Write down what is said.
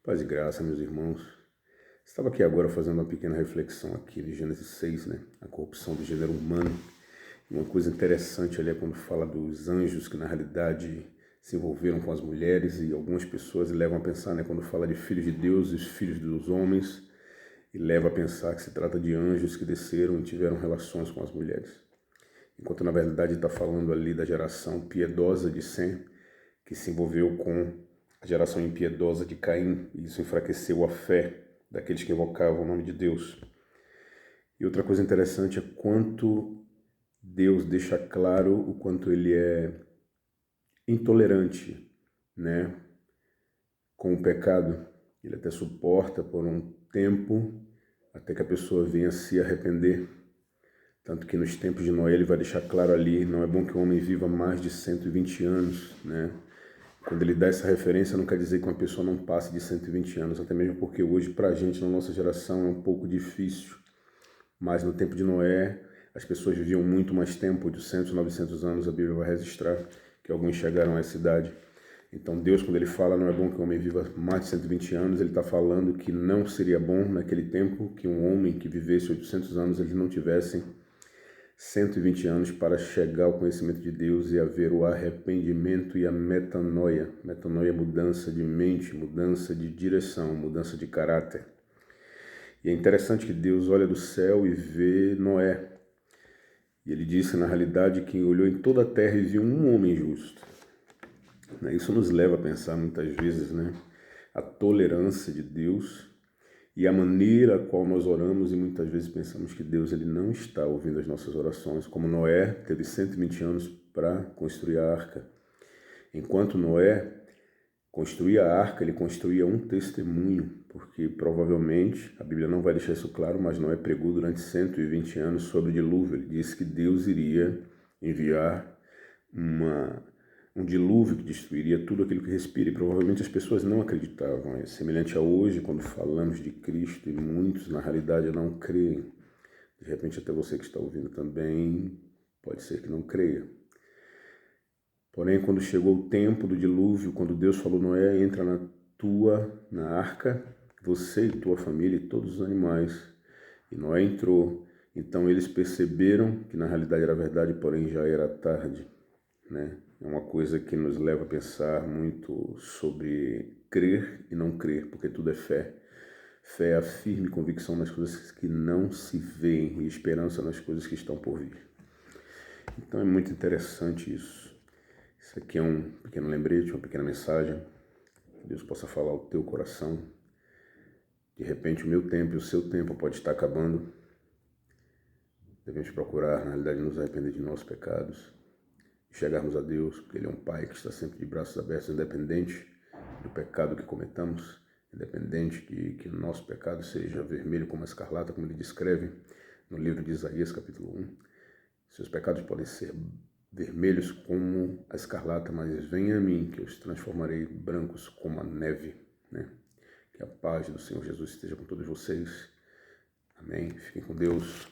Paz e graça, meus irmãos. Estava aqui agora fazendo uma pequena reflexão aqui de Gênesis 6, né? A corrupção do gênero humano. E uma coisa interessante ali é quando fala dos anjos que na realidade se envolveram com as mulheres, e algumas pessoas levam a pensar, né? Quando fala de filhos de Deus e filhos dos homens, e leva a pensar que se trata de anjos que desceram e tiveram relações com as mulheres. Enquanto na verdade está falando ali da geração piedosa de Sem, que se envolveu com a geração impiedosa de Caim, e isso enfraqueceu a fé daqueles que invocavam o nome de Deus. E outra coisa interessante é quanto Deus deixa claro o quanto ele é intolerante, né, com o pecado. Ele até suporta por um tempo até que a pessoa venha se arrepender. Tanto que nos tempos de Noé ele vai deixar claro ali, não é bom que o homem viva mais de 120 anos, né? Quando ele dá essa referência, não quer dizer que uma pessoa não passe de 120 anos, até mesmo porque hoje, para a gente, na nossa geração, é um pouco difícil. Mas no tempo de Noé, as pessoas viviam muito mais tempo, 800, 900 anos, a Bíblia vai registrar que alguns chegaram a essa idade. Então Deus, quando ele fala, não é bom que o homem viva mais de 120 anos, ele está falando que não seria bom naquele tempo que um homem que vivesse 800 anos, eles não tivessem 120 anos para chegar ao conhecimento de Deus e haver o arrependimento e a metanoia. Metanoia é mudança de mente, mudança de direção, mudança de caráter. E é interessante que Deus olha do céu e vê Noé. E ele disse, na realidade, que olhou em toda a terra e viu um homem justo. Isso nos leva a pensar muitas vezes, né? A tolerância de Deus e a maneira a qual nós oramos, e muitas vezes pensamos que Deus ele não está ouvindo as nossas orações, como Noé teve 120 anos para construir a arca. Enquanto Noé construía a arca, ele construía um testemunho, porque provavelmente, a Bíblia não vai deixar isso claro, mas Noé pregou durante 120 anos sobre o dilúvio. Ele disse que Deus iria enviar um dilúvio que destruiria tudo aquilo que respira, e provavelmente as pessoas não acreditavam. É semelhante a hoje, quando falamos de Cristo, e muitos na realidade não creem. De repente até você que está ouvindo também pode ser que não creia. Porém, quando chegou o tempo do dilúvio, quando Deus falou, Noé, entra na arca, você e tua família e todos os animais. E Noé entrou. Então eles perceberam que na realidade era verdade, porém já era tarde, né? É uma coisa que nos leva a pensar muito sobre crer e não crer, porque tudo é fé. Fé é a firme convicção nas coisas que não se veem e esperança nas coisas que estão por vir. Então é muito interessante isso. Isso aqui é um pequeno lembrete, uma pequena mensagem. Que Deus possa falar ao teu coração. De repente o meu tempo e o seu tempo pode estar acabando. Devemos procurar, na realidade, nos arrepender de nossos pecados. Chegarmos a Deus, porque Ele é um Pai que está sempre de braços abertos, independente do pecado que cometamos, independente de que o nosso pecado seja vermelho como a escarlata, como Ele descreve no livro de Isaías, capítulo 1. Seus pecados podem ser vermelhos como a escarlata, mas venha a mim, que eu os transformarei brancos como a neve, né? Que a paz do Senhor Jesus esteja com todos vocês. Amém. Fiquem com Deus.